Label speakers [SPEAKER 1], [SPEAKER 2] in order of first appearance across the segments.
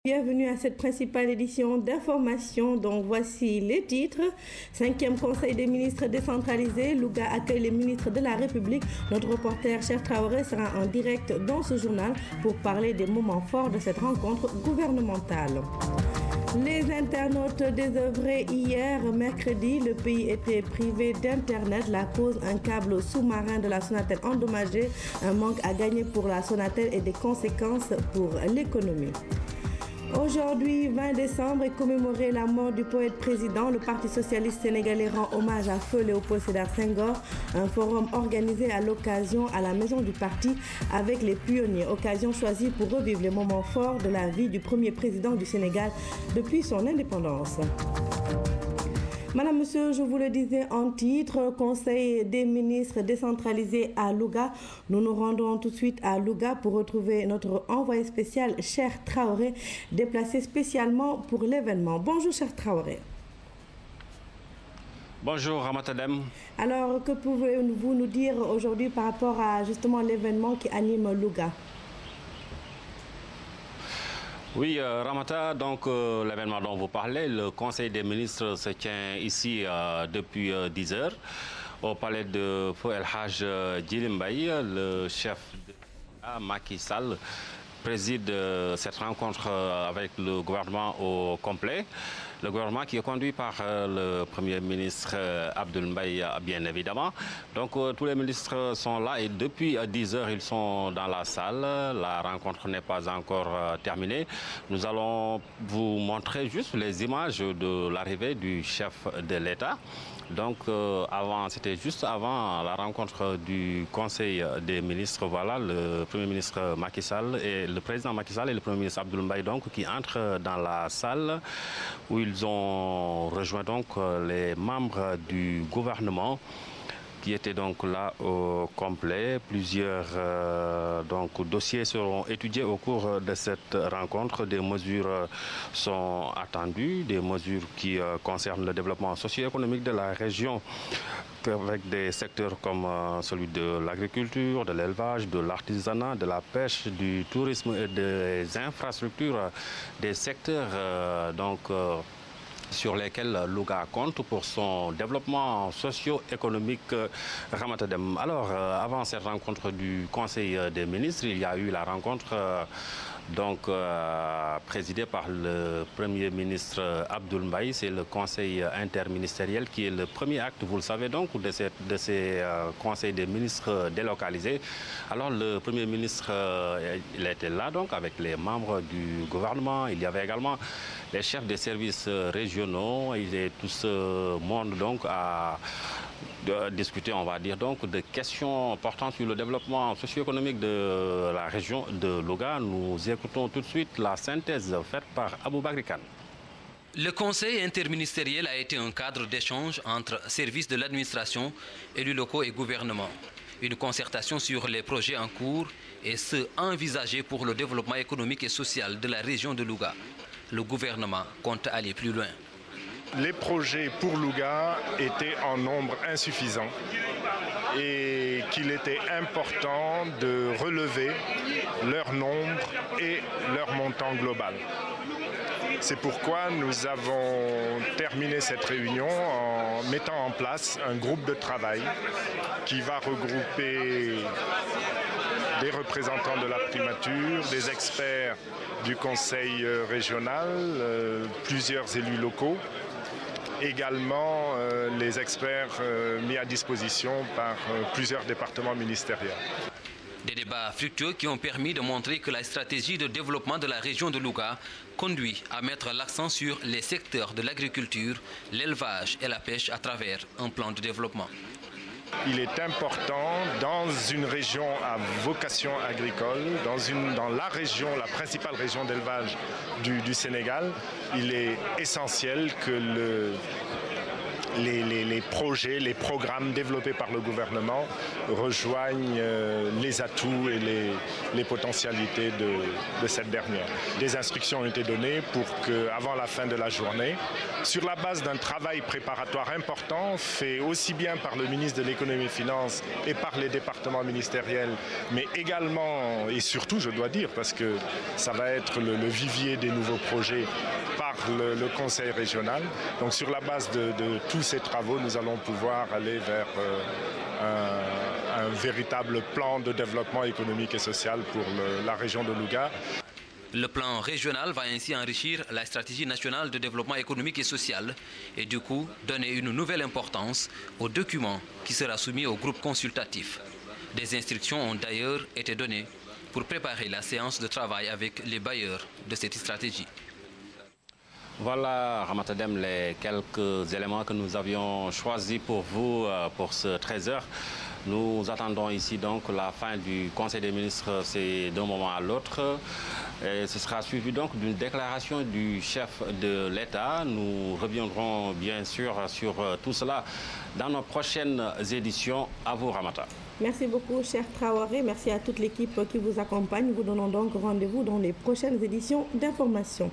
[SPEAKER 1] Bienvenue à cette principale édition d'information. Donc voici les titres. 5e Conseil des ministres décentralisé. Louga accueille les ministres de la République. Notre reporter Cheikh Traoré sera en direct dans ce journal pour parler des moments forts de cette rencontre gouvernementale. Les internautes désœuvrés hier, mercredi, le pays était privé d'Internet. La cause, un câble sous-marin de la Sonatel endommagé, un manque à gagner pour la Sonatel et des conséquences pour l'économie. Aujourd'hui, 20 décembre, est commémoré la mort du poète président. Le Parti socialiste sénégalais rend hommage à feu Léopold Sédar Senghor. Un forum organisé à l'occasion à la maison du parti avec les pionniers. Occasion choisie pour revivre les moments forts de la vie du premier président du Sénégal depuis son indépendance. Madame, Monsieur, je vous le disais en titre, Conseil des ministres décentralisé à Louga. Nous nous rendons tout de suite à Louga pour retrouver notre envoyé spécial, Cheikh Traoré, déplacé spécialement pour l'événement. Bonjour, Cheikh Traoré.
[SPEAKER 2] Bonjour, Ramatadem.
[SPEAKER 1] Alors, que pouvez-vous nous dire aujourd'hui par rapport à justement l'événement qui anime Louga?
[SPEAKER 2] Oui, Ramata, donc l'événement dont vous parlez, le Conseil des ministres se tient ici depuis 10 heures au palais de Feu El Hadj Djily Mbaye. Le chef de Macky Sall préside cette rencontre avec le gouvernement au complet. Le gouvernement qui est conduit par le Premier ministre Abdoul Mbaye, bien évidemment. Donc tous les ministres sont là et depuis 10 heures, ils sont dans la salle. La rencontre n'est pas encore terminée. Nous allons vous montrer juste les images de l'arrivée du chef de l'État. Donc c'était juste avant la rencontre du Conseil des ministres. Voilà, le Premier ministre Macky Sall et le président Macky Sall et le Premier ministre Abdoul Mbaye donc qui entrent dans la salle où ils ont rejoint donc les membres du gouvernement qui étaient donc là au complet. Plusieurs dossiers seront étudiés au cours de cette rencontre. Des mesures sont attendues, des mesures qui concernent le développement socio-économique de la région avec des secteurs comme celui de l'agriculture, de l'élevage, de l'artisanat, de la pêche, du tourisme et des infrastructures, des secteurs sur lesquels Louga compte pour son développement socio-économique. Ramatadem. Alors, avant cette rencontre du Conseil des ministres, il y a eu la rencontre présidée par le Premier ministre Abdoul Mbaye. C'est le Conseil interministériel qui est le premier acte, vous le savez donc, de ces conseils des ministres délocalisés. Alors, le Premier ministre, il était là donc avec les membres du gouvernement. Il y avait également les chefs des services régionaux et tout ce monde donc a discuté, on va dire, donc de questions portant sur le développement socio-économique de la région de Louga. Nous écoutons tout de suite la synthèse faite par Aboubakry Kane.
[SPEAKER 3] Le Conseil interministériel a été un cadre d'échange entre services de l'administration, élus locaux et gouvernement. Une concertation sur les projets en cours et ceux envisagés pour le développement économique et social de la région de Louga. Le gouvernement compte aller plus loin.
[SPEAKER 4] Les projets pour Louga étaient en nombre insuffisant et qu'il était important de relever leur nombre et leur montant global. C'est pourquoi nous avons terminé cette réunion en mettant en place un groupe de travail qui va regrouper des représentants de la primature, des experts du conseil régional, plusieurs élus locaux, également les experts mis à disposition par plusieurs départements ministériels.
[SPEAKER 3] Des débats fructueux qui ont permis de montrer que la stratégie de développement de la région de Louga conduit à mettre l'accent sur les secteurs de l'agriculture, l'élevage et la pêche à travers un plan de développement.
[SPEAKER 4] Il est important dans une région à vocation agricole, dans la région, la principale région d'élevage du Sénégal, il est essentiel que les projets, les programmes développés par le gouvernement rejoignent les atouts et les potentialités de cette dernière. Des instructions ont été données pour qu'avant la fin de la journée, sur la base d'un travail préparatoire important fait aussi bien par le ministre de l'économie et des finances et par les départements ministériels, mais également et surtout, je dois dire, parce que ça va être le vivier des nouveaux projets par le Conseil régional. Donc sur la base de tous ces travaux, nous allons pouvoir aller vers un véritable plan de développement économique et social pour la région de Louga.
[SPEAKER 3] Le plan régional va ainsi enrichir la stratégie nationale de développement économique et social et du coup donner une nouvelle importance au document qui sera soumis au groupe consultatif. Des instructions ont d'ailleurs été données pour préparer la séance de travail avec les bailleurs de cette stratégie.
[SPEAKER 2] Voilà, Ramata Dème, les quelques éléments que nous avions choisis pour vous pour ce 13h. Nous attendons ici donc la fin du Conseil des ministres, c'est d'un moment à l'autre. Et ce sera suivi donc d'une déclaration du chef de l'État. Nous reviendrons bien sûr sur tout cela dans nos prochaines éditions. À vous, Ramata.
[SPEAKER 1] Merci beaucoup, cher Traoré. Merci à toute l'équipe qui vous accompagne. Nous vous donnons donc rendez-vous dans les prochaines éditions d'Information.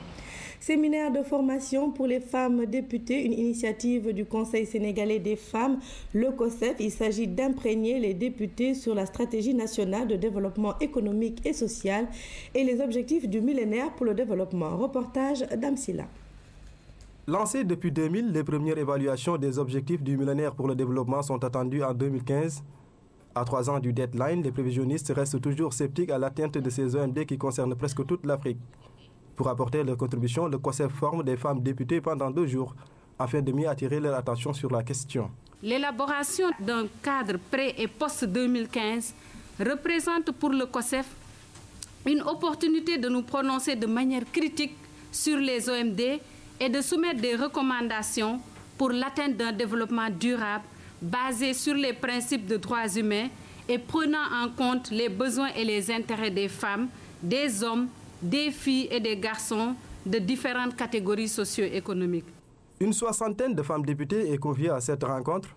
[SPEAKER 1] Séminaire de formation pour les femmes députées, une initiative du Conseil sénégalais des femmes, le COSEF. Il s'agit d'imprégner les députés sur la stratégie nationale de développement économique et social et les objectifs du millénaire pour le développement. Reportage d'Amsila.
[SPEAKER 5] Lancées depuis 2000, les premières évaluations des objectifs du millénaire pour le développement sont attendues en 2015. À 3 ans du deadline, les prévisionnistes restent toujours sceptiques à l'atteinte de ces OMD qui concernent presque toute l'Afrique. Pour apporter leur contribution, le COSEF forme des femmes députées pendant 2 jours afin de mieux attirer leur attention sur la question.
[SPEAKER 6] L'élaboration d'un cadre pré- et post-2015 représente pour le COSEF une opportunité de nous prononcer de manière critique sur les OMD et de soumettre des recommandations pour l'atteinte d'un développement durable basé sur les principes de droits humains et prenant en compte les besoins et les intérêts des femmes, des hommes, des filles et des garçons de différentes catégories socio-économiques.
[SPEAKER 5] Une 60aine de femmes députées est conviée à cette rencontre.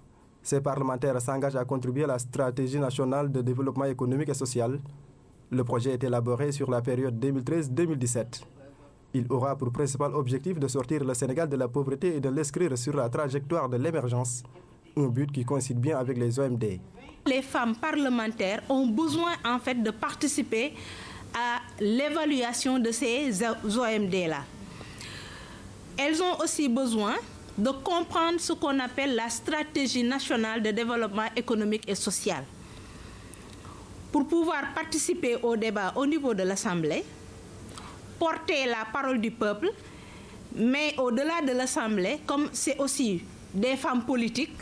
[SPEAKER 5] Ces parlementaires s'engagent à contribuer à la stratégie nationale de développement économique et social. Le projet est élaboré sur la période 2013-2017. Il aura pour principal objectif de sortir le Sénégal de la pauvreté et de l'inscrire sur la trajectoire de l'émergence, un but qui coïncide bien avec les OMD.
[SPEAKER 7] Les femmes parlementaires ont besoin en fait de participer à l'évaluation de ces OMD-là. Elles ont aussi besoin de comprendre ce qu'on appelle la stratégie nationale de développement économique et social. Pour pouvoir participer au débat au niveau de l'Assemblée, porter la parole du peuple, mais au-delà de l'Assemblée, comme c'est aussi des femmes politiques,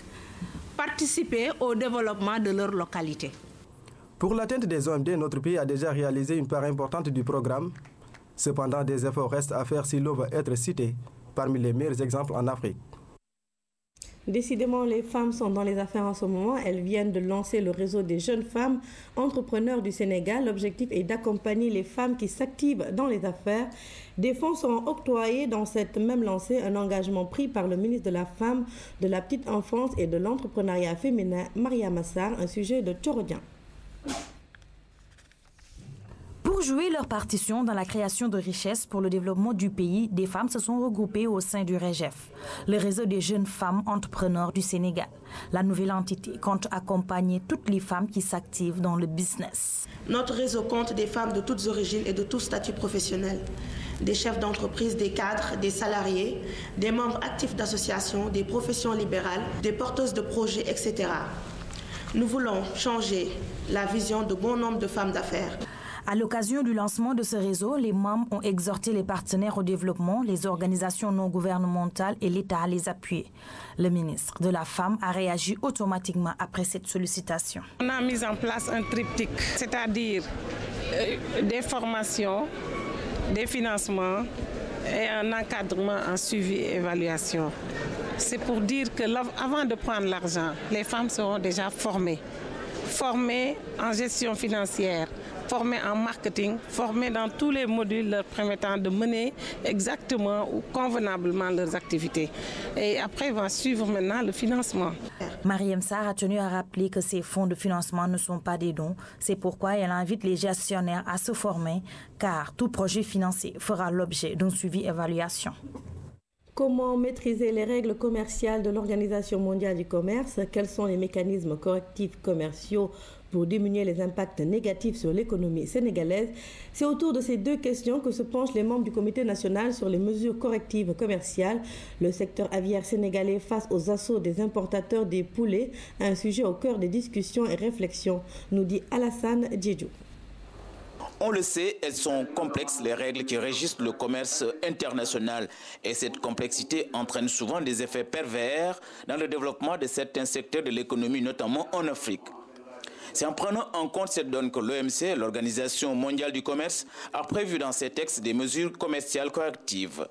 [SPEAKER 7] participer au développement de leur localité.
[SPEAKER 5] Pour l'atteinte des OMD, notre pays a déjà réalisé une part importante du programme. Cependant, des efforts restent à faire si l'on veut être cité parmi les meilleurs exemples en Afrique.
[SPEAKER 1] Décidément, les femmes sont dans les affaires en ce moment. Elles viennent de lancer le réseau des jeunes femmes entrepreneurs du Sénégal. L'objectif est d'accompagner les femmes qui s'activent dans les affaires. Des fonds seront octroyés dans cette même lancée, un engagement pris par le ministre de la Femme, de la Petite Enfance et de l'Entrepreneuriat féminin, Maria Massar, un sujet de Tchorodien.
[SPEAKER 8] Pour jouer leur partition dans la création de richesses pour le développement du pays, des femmes se sont regroupées au sein du REGEF, le réseau des jeunes femmes entrepreneurs du Sénégal. La nouvelle entité compte accompagner toutes les femmes qui s'activent dans le business.
[SPEAKER 9] Notre réseau compte des femmes de toutes origines et de tous statuts professionnels, des chefs d'entreprise, des cadres, des salariés, des membres actifs d'associations, des professions libérales, des porteuses de projets, etc. Nous voulons changer la vision de bon nombre de femmes d'affaires.
[SPEAKER 8] À l'occasion du lancement de ce réseau, les membres ont exhorté les partenaires au développement, les organisations non gouvernementales et l'État à les appuyer. Le ministre de la Femme a réagi automatiquement après cette sollicitation.
[SPEAKER 10] On a mis en place un triptyque, c'est-à-dire des formations, des financements et un encadrement en suivi et évaluation. C'est pour dire que avant de prendre l'argent, les femmes seront déjà formées en gestion financière, formés en marketing, formés dans tous les modules leur permettant de mener exactement ou convenablement leurs activités. Et après va suivre maintenant le financement.
[SPEAKER 8] Mariam Sarr a tenu à rappeler que ces fonds de financement ne sont pas des dons. C'est pourquoi elle invite les gestionnaires à se former, car tout projet financé fera l'objet d'un suivi-évaluation.
[SPEAKER 1] Comment maîtriser les règles commerciales de l'Organisation mondiale du commerce? Quels sont les mécanismes correctifs commerciaux pour diminuer les impacts négatifs sur l'économie sénégalaise? C'est autour de ces deux questions que se penchent les membres du Comité national sur les mesures correctives commerciales. Le secteur aviaire sénégalais face aux assauts des importateurs des poulets, un sujet au cœur des discussions et réflexions, nous dit Alassane Djedjou.
[SPEAKER 11] On le sait, elles sont complexes, les règles qui régissent le commerce international. Et cette complexité entraîne souvent des effets pervers dans le développement de certains secteurs de l'économie, notamment en Afrique. C'est en prenant en compte cette donne que l'OMC, l'Organisation mondiale du commerce, a prévu dans ses textes des mesures commerciales correctives.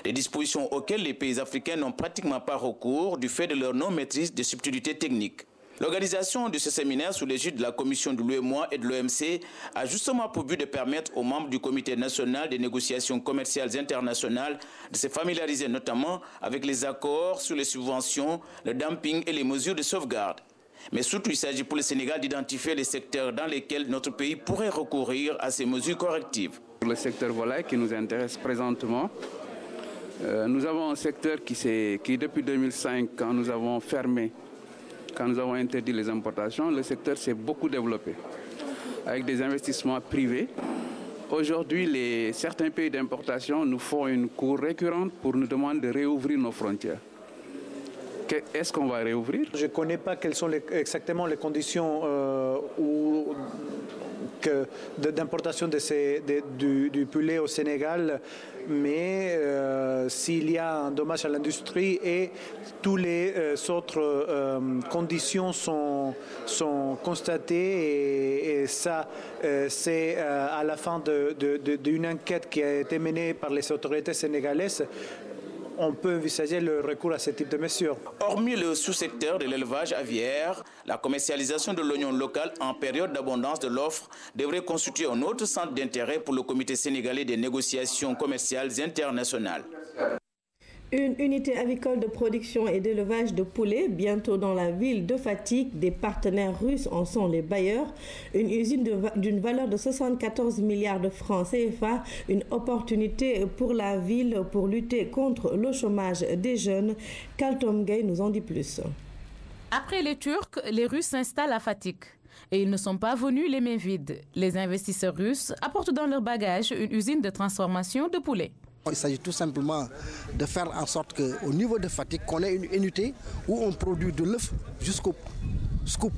[SPEAKER 11] Des dispositions auxquelles les pays africains n'ont pratiquement pas recours du fait de leur non-maîtrise des subtilités techniques. L'organisation de ce séminaire sous l'égide de la Commission de l'UEMOA et de l'OMC a justement pour but de permettre aux membres du Comité national des négociations commerciales internationales de se familiariser notamment avec les accords sur les subventions, le dumping et les mesures de sauvegarde. Mais surtout, il s'agit pour le Sénégal d'identifier les secteurs dans lesquels notre pays pourrait recourir à ces mesures correctives.
[SPEAKER 12] Pour le secteur volaille qui nous intéresse présentement, nous avons un secteur qui depuis 2005, quand nous avons interdit les importations, le secteur s'est beaucoup développé avec des investissements privés. Aujourd'hui, certains pays d'importation nous font une cour récurrente pour nous demander de réouvrir nos frontières. Est-ce qu'on va réouvrir?
[SPEAKER 13] Je ne connais pas quelles sont exactement les conditions d'importation du poulet au Sénégal, mais s'il y a un dommage à l'industrie et toutes les autres conditions sont constatées, et ça c'est à la fin d'une enquête qui a été menée par les autorités sénégalaises, on peut envisager le recours à ce type de mesures.
[SPEAKER 11] Hormis le sous-secteur de l'élevage aviaire, la commercialisation de l'oignon local en période d'abondance de l'offre devrait constituer un autre centre d'intérêt pour le Comité sénégalais des négociations commerciales internationales.
[SPEAKER 1] Une unité avicole de production et d'élevage de poulets, bientôt dans la ville de Fatick. Des partenaires russes en sont les bailleurs. Une usine d'une valeur de 74 milliards de francs CFA, une opportunité pour la ville pour lutter contre le chômage des jeunes. Kaltom Gay nous en dit plus.
[SPEAKER 6] Après les Turcs, les Russes s'installent à Fatick. Et ils ne sont pas venus les mains vides. Les investisseurs russes apportent dans leur bagage une usine de transformation de poulets.
[SPEAKER 14] Il s'agit tout simplement de faire en sorte qu'au niveau de Fatick, qu'on ait une unité où on produit de l'œuf jusqu'au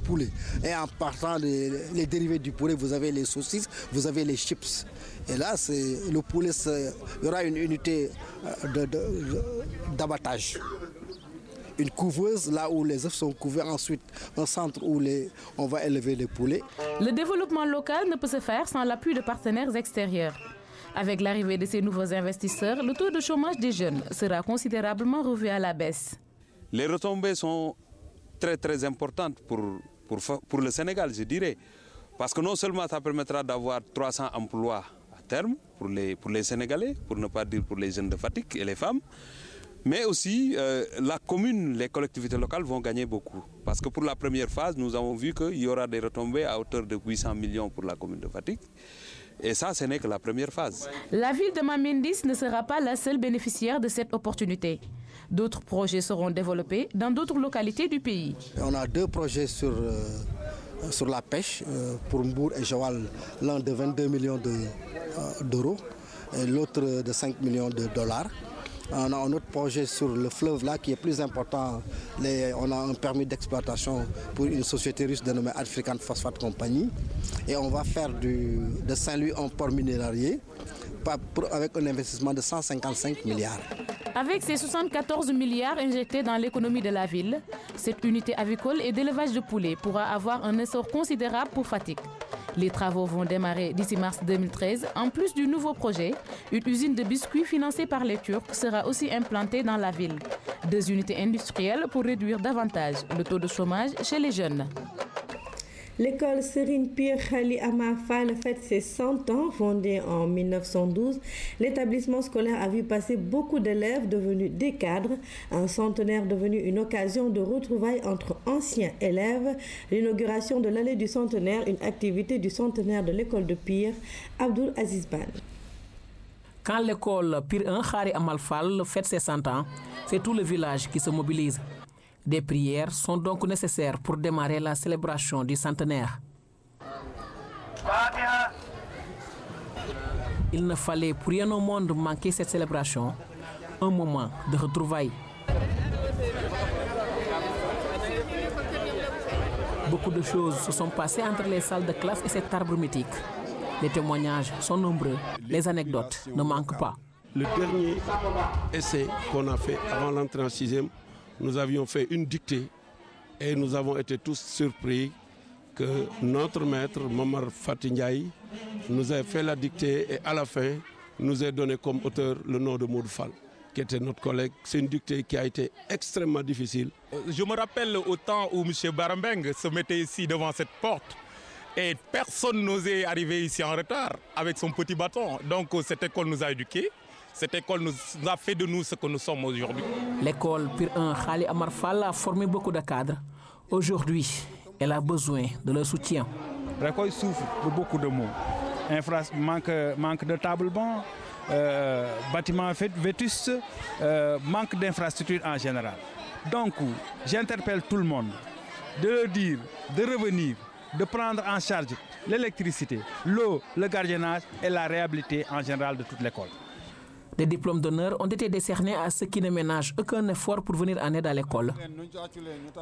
[SPEAKER 14] poulet. Et en partant les dérivés du poulet, vous avez les saucisses, vous avez les chips. Et là, le poulet, il y aura une unité d'abattage. Une couveuse, là où les œufs sont couverts, ensuite un centre où on va élever les poulets.
[SPEAKER 6] Le développement local ne peut se faire sans l'appui de partenaires extérieurs. Avec l'arrivée de ces nouveaux investisseurs, le taux de chômage des jeunes sera considérablement revu à la baisse.
[SPEAKER 15] Les retombées sont très importantes pour le Sénégal, je dirais. Parce que non seulement ça permettra d'avoir 300 emplois à terme pour les Sénégalais, pour ne pas dire pour les jeunes de Fatick et les femmes, mais aussi la commune, les collectivités locales vont gagner beaucoup. Parce que pour la première phase, nous avons vu qu'il y aura des retombées à hauteur de 800 millions pour la commune de Fatick. Et ça, ce n'est que la première phase.
[SPEAKER 6] La ville de Mamendis ne sera pas la seule bénéficiaire de cette opportunité. D'autres projets seront développés dans d'autres localités du pays.
[SPEAKER 14] On a deux projets sur la pêche pour Mbour et Joal, l'un de 22 millions d'euros et l'autre de 5 millions de dollars. On a un autre projet sur le fleuve là qui est plus important. On a un permis d'exploitation pour une société russe dénommée African Phosphate Company. Et on va faire de Saint-Louis un port minéralier avec un investissement de 155 milliards.
[SPEAKER 6] Avec ces 74 milliards injectés dans l'économie de la ville, cette unité avicole et d'élevage de poulets pourra avoir un essor considérable pour Fatick. Les travaux vont démarrer d'ici mars 2013. En plus du nouveau projet, une usine de biscuits financée par les Turcs sera aussi implantée dans la ville. 2 unités industrielles pour réduire davantage le taux de chômage chez les jeunes.
[SPEAKER 1] L'école Serigne Pire Khali Amar Fall fête ses 100 ans, fondée en 1912. L'établissement scolaire a vu passer beaucoup d'élèves devenus des cadres. Un centenaire devenu une occasion de retrouvailles entre anciens élèves. L'inauguration de l'allée du centenaire, une activité du centenaire de l'école de Pire, Abdoul Aziz Ban.
[SPEAKER 16] Quand l'école Pire 1 Khali Amar Fall fête ses 100 ans, c'est tout le village qui se mobilise. Des prières sont donc nécessaires pour démarrer la célébration du centenaire. Il ne fallait pour rien au monde manquer cette célébration, un moment de retrouvailles. Beaucoup de choses se sont passées entre les salles de classe et cet arbre mythique. Les témoignages sont nombreux, les anecdotes ne manquent pas.
[SPEAKER 17] Le dernier essai qu'on a fait avant l'entrée en 6e, nous avions fait une dictée et nous avons été tous surpris que notre maître, Mamar Fatinyaï, nous ait fait la dictée et à la fin nous ait donné comme auteur le nom de Modou Fall, qui était notre collègue. C'est une dictée qui a été extrêmement difficile.
[SPEAKER 18] Je me rappelle au temps où M. Barambeng se mettait ici devant cette porte et personne n'osait arriver ici en retard avec son petit bâton. Donc cette école nous a éduqués. Cette école nous a fait de nous ce que nous sommes aujourd'hui. L'école
[SPEAKER 16] Pire 1 Khali Amar Fall a formé beaucoup de cadres. Aujourd'hui, elle a besoin de leur soutien.
[SPEAKER 19] L'école souffre de beaucoup de maux. Manque de table-banc, bâtiments vétustes, manque d'infrastructures en général. Donc, j'interpelle tout le monde de leur dire de revenir, de prendre en charge l'électricité, l'eau, le gardiennage et la réhabilité en général de toute l'école.
[SPEAKER 16] Des diplômes d'honneur ont été décernés à ceux qui ne ménagent aucun effort pour venir en aide à l'école.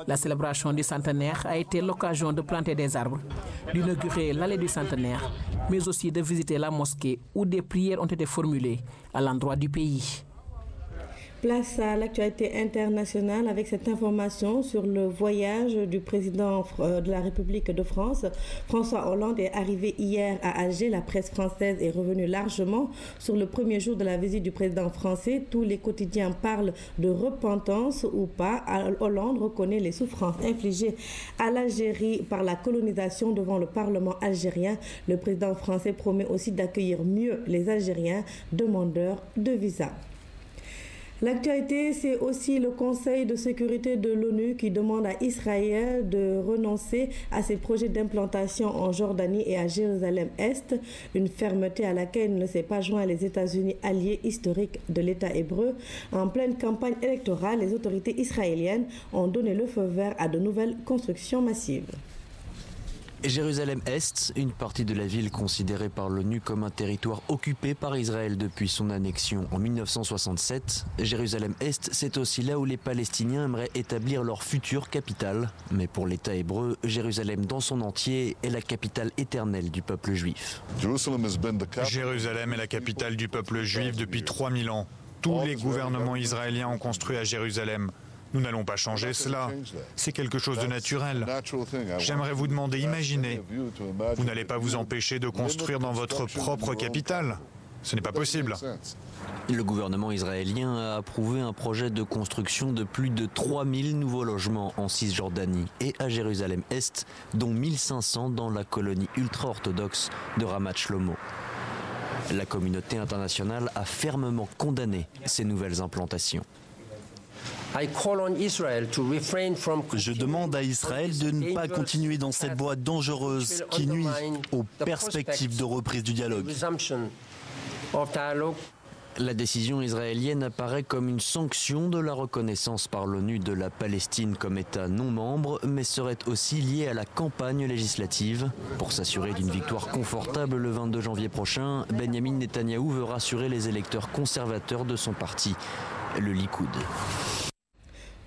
[SPEAKER 16] La célébration du centenaire a été l'occasion de planter des arbres, d'inaugurer l'allée du centenaire, mais aussi de visiter la mosquée où des prières ont été formulées à l'endroit du pays.
[SPEAKER 1] Place à l'actualité internationale avec cette information sur le voyage du président de la République de France. François Hollande est arrivé hier à Alger. La presse française est revenue largement sur le premier jour de la visite du président français. Tous les quotidiens parlent de repentance ou pas. Hollande reconnaît les souffrances infligées à l'Algérie par la colonisation devant le Parlement algérien. Le président français promet aussi d'accueillir mieux les Algériens demandeurs de visa. L'actualité, c'est aussi le Conseil de sécurité de l'ONU qui demande à Israël de renoncer à ses projets d'implantation en Jordanie et à Jérusalem-Est, une fermeté à laquelle ne s'est pas joint les États-Unis, alliés historiques de l'État hébreu. En pleine campagne électorale, les autorités israéliennes ont donné le feu vert à de nouvelles constructions massives.
[SPEAKER 20] Jérusalem-Est, une partie de la ville considérée par l'ONU comme un territoire occupé par Israël depuis son annexion en 1967. Jérusalem-Est, c'est aussi là où les Palestiniens aimeraient établir leur future capitale. Mais pour l'État hébreu, Jérusalem dans son entier est la capitale éternelle du peuple juif.
[SPEAKER 21] Jérusalem est la capitale du peuple juif depuis 3000 ans. Tous les gouvernements israéliens ont construit à Jérusalem. Nous n'allons pas changer cela. C'est quelque chose de naturel. J'aimerais vous demander, imaginez, vous n'allez pas vous empêcher de construire dans votre propre capitale. Ce n'est pas possible.
[SPEAKER 20] Le gouvernement israélien a approuvé un projet de construction de plus de 3000 nouveaux logements en Cisjordanie et à Jérusalem-Est, dont 1500 dans la colonie ultra-orthodoxe de Ramat Shlomo. La communauté internationale a fermement condamné ces nouvelles implantations.
[SPEAKER 22] Je demande à Israël de ne pas continuer dans cette voie dangereuse qui nuit aux perspectives de reprise du dialogue.
[SPEAKER 20] La décision israélienne apparaît comme une sanction de la reconnaissance par l'ONU de la Palestine comme État non membre, mais serait aussi liée à la campagne législative. Pour s'assurer d'une victoire confortable le 22 janvier prochain, Benyamin Netanyahou veut rassurer les électeurs conservateurs de son parti, le Likoud.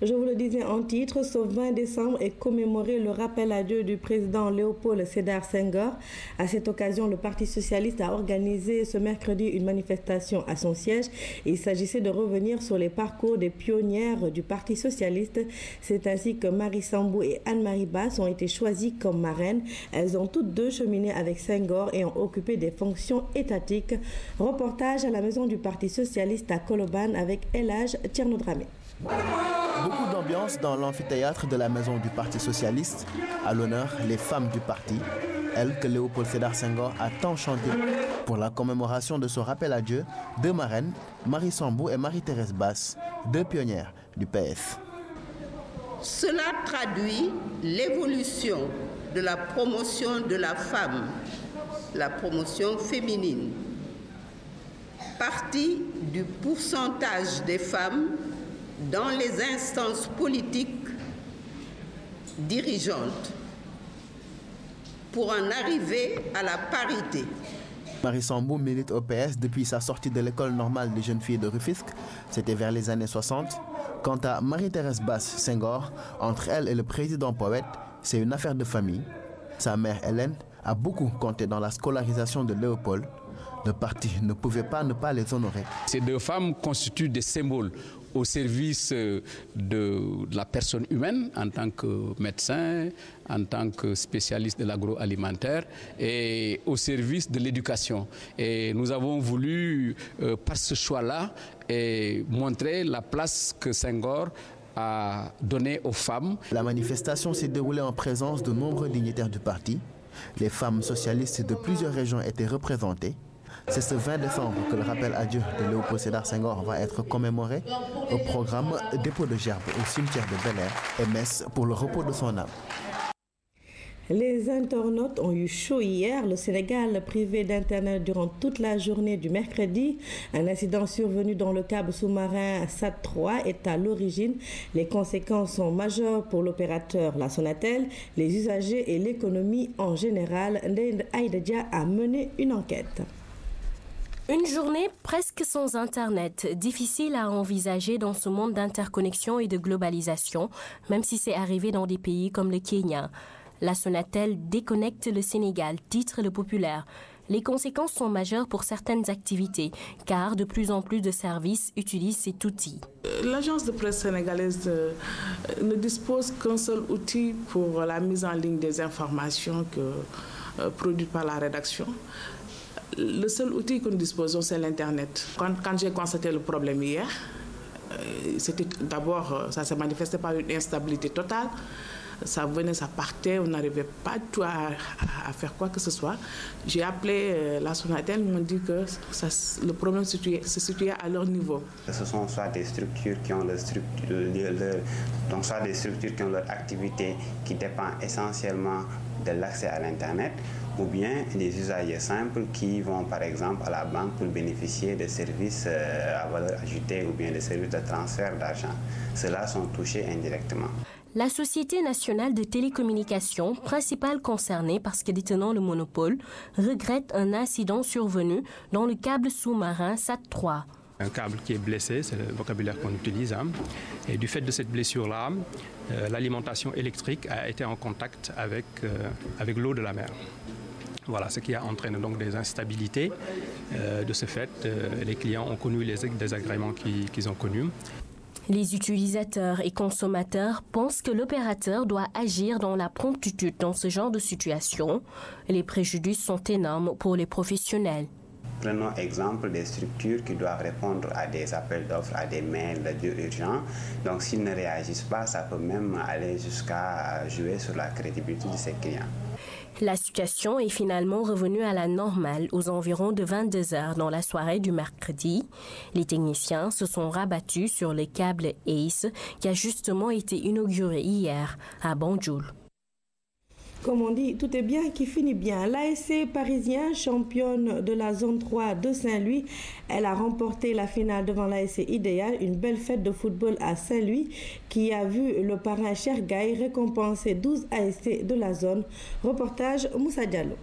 [SPEAKER 1] Je vous le disais en titre, ce 20 décembre est commémoré le rappel à Dieu du président Léopold Sédar Senghor. À cette occasion, le Parti socialiste a organisé ce mercredi une manifestation à son siège. Il s'agissait de revenir sur les parcours des pionnières du Parti socialiste. C'est ainsi que Marie Sambou et Anne-Marie Basse ont été choisies comme marraines. Elles ont toutes deux cheminé avec Senghor et ont occupé des fonctions étatiques. Reportage à la maison du Parti socialiste à Colobane avec El Hadj Tierno Dramé.
[SPEAKER 3] Beaucoup d'ambiance dans l'amphithéâtre de la maison du Parti socialiste. À l'honneur, les femmes du parti, elles que Léopold Sédar Senghor a tant chanté. Pour la commémoration de son rappel à Dieu, deux marraines, Marie Sambou et Marie-Thérèse Basse, deux pionnières du PS.
[SPEAKER 4] Cela traduit l'évolution de la promotion de la femme, la promotion féminine. Partie du pourcentage des femmes dans les instances politiques dirigeantes pour en arriver à la parité.
[SPEAKER 3] Marie Sambou milite au PS depuis sa sortie de l'école normale des jeunes filles de Rufisque. C'était vers les années 60. Quant à Marie-Thérèse Basse Senghor, entre elle et le président poète, c'est une affaire de famille. Sa mère Hélène a beaucoup compté dans la scolarisation de Léopold. Le parti ne pouvait pas ne pas les honorer.
[SPEAKER 23] Ces deux femmes constituent des symboles au service de la personne humaine en tant que médecin, en tant que spécialiste de l'agroalimentaire et au service de l'éducation. Et nous avons voulu, par ce choix-là, montrer la place que Senghor a donnée aux femmes.
[SPEAKER 3] La manifestation s'est déroulée en présence de nombreux dignitaires du parti. Les femmes socialistes de plusieurs régions étaient représentées. C'est ce 20 décembre que le rappel à Dieu de Léopold Sédar Senghor va être commémoré. Au programme, dépôt de gerbes au cimetière de Bel-Air et messe pour le repos de son âme.
[SPEAKER 1] Les internautes ont eu chaud hier. Le Sénégal privé d'Internet durant toute la journée du mercredi. Un incident survenu dans le câble sous-marin SAT-3 est à l'origine. Les conséquences sont majeures pour l'opérateur, la Sonatel, les usagers et l'économie en général. Ndeye Aïda Dia a mené une enquête.
[SPEAKER 24] Une journée presque sans Internet, difficile à envisager dans ce monde d'interconnexion et de globalisation, même si c'est arrivé dans des pays comme le Kenya. La Sonatel déconnecte le Sénégal, titre Le Populaire. Les conséquences sont majeures pour certaines activités, car de plus en plus de services utilisent cet outil.
[SPEAKER 25] L'agence de presse sénégalaise ne dispose qu'un seul outil pour la mise en ligne des informations produites par la rédaction. Le seul outil que nous disposons, c'est l'Internet. Quand j'ai constaté le problème hier, ça s'est manifesté par une instabilité totale. Ça venait, ça partait, on n'arrivait pas du tout à faire quoi que ce soit. J'ai appelé la Sonatel, ils m'ont dit que le problème se situait à leur niveau.
[SPEAKER 26] Ce sont soit des structures qui ont leur activité qui dépend essentiellement de l'accès à l'Internet, ou bien des usagers simples qui vont par exemple à la banque pour bénéficier de services à valeur ajoutée ou bien des services de transfert d'argent. Ceux-là sont touchés indirectement.
[SPEAKER 24] La Société nationale de télécommunications, principale concernée parce que détenant le monopole, regrette un incident survenu dans le câble sous-marin SAT-3.
[SPEAKER 27] Un câble qui est blessé, c'est le vocabulaire qu'on utilise. Et du fait de cette blessure-là, l'alimentation électrique a été en contact avec l'eau de la mer. Voilà, ce qui a entraîné donc des instabilités. De ce fait, les clients ont connu les désagréments qu'ils ont connus.
[SPEAKER 24] Les utilisateurs et consommateurs pensent que l'opérateur doit agir dans la promptitude dans ce genre de situation. Les préjudices sont énormes pour les professionnels.
[SPEAKER 26] Prenons exemple des structures qui doivent répondre à des appels d'offres, à des mails urgents. Donc s'ils ne réagissent pas, ça peut même aller jusqu'à jouer sur la crédibilité de ses clients.
[SPEAKER 24] La situation est finalement revenue à la normale aux environs de 22 h dans la soirée du mercredi. Les techniciens se sont rabattus sur le câble ACE qui a justement été inauguré hier à Banjul.
[SPEAKER 1] Comme on dit, tout est bien qui finit bien. L'ASC parisien, championne de la zone 3 de Saint-Louis, elle a remporté la finale devant l'ASC Idéal, une belle fête de football à Saint-Louis qui a vu le parrain Chergaï récompenser 12 ASC de la zone. Reportage Moussa Diallo.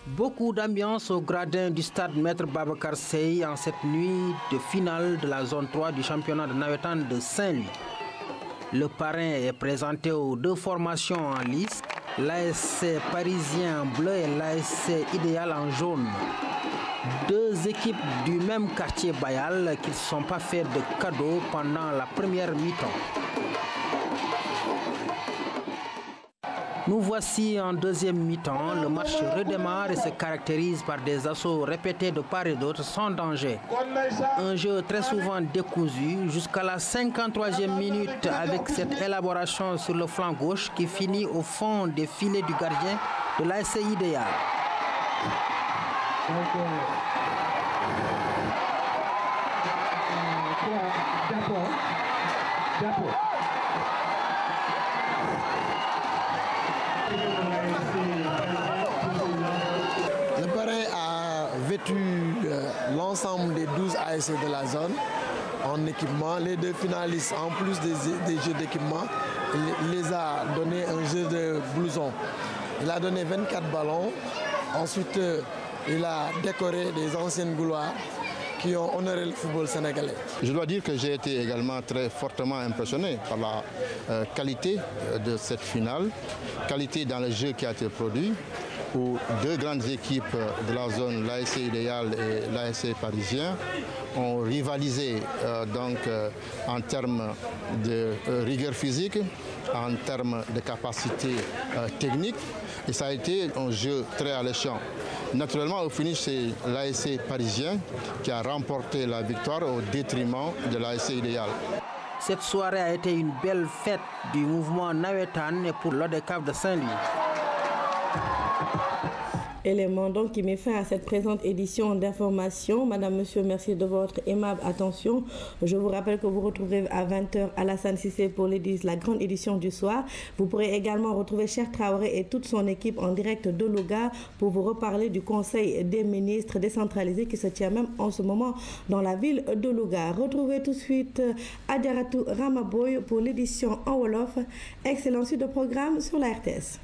[SPEAKER 28] Beaucoup d'ambiance au gradin du stade Maître Babacar Seye en cette nuit de finale de la zone 3 du championnat de Nawetan de Saint-Louis. Le parrain est présenté aux deux formations en lice, l'ASC parisien en bleu et l'ASC Idéal en jaune. Deux équipes du même quartier Bayal qui ne se sont pas fait de cadeaux pendant la première mi-temps. Nous voici en deuxième mi-temps. Le match redémarre et se caractérise par des assauts répétés de part et d'autre sans danger. Un jeu très souvent décousu jusqu'à la 53e minute avec cette élaboration sur le flanc gauche qui finit au fond des filets du gardien de l'ASC Idéal.
[SPEAKER 2] Le parrain a vêtu l'ensemble des 12 ASC de la zone en équipement. Les deux finalistes, en plus des jeux d'équipement, il les a donné un jeu de blouson. Il a donné 24 ballons. Ensuite, il a décoré des anciennes gloires qui ont honoré le football sénégalais.
[SPEAKER 5] Je dois dire que j'ai été également très fortement impressionné par la qualité de cette finale, qualité dans le jeu qui a été produit, où deux grandes équipes de la zone, l'ASC Idéal et l'ASC Parisien, ont rivalisé en termes de rigueur physique, en termes de capacité technique, et ça a été un jeu très alléchant. Naturellement, au finish, c'est l'ASC Parisien qui a remporté la victoire au détriment de l'ASC Idéal.
[SPEAKER 28] Cette soirée a été une belle fête du mouvement Nawetan et pour l'ODCAV de Saint-Louis.
[SPEAKER 1] Élément donc qui met fin à cette présente édition d'information. Madame, Monsieur, merci de votre aimable attention. Je vous rappelle que vous retrouverez à 20h Alassane Cissé pour la grande édition du soir. Vous pourrez également retrouver Cheikh Traoré et toute son équipe en direct de Louga pour vous reparler du Conseil des ministres décentralisé qui se tient même en ce moment dans la ville de Louga. Retrouvez tout de suite Adjaratou Ramaboy pour l'édition en Wolof. Excellent suite de programme sur la RTS.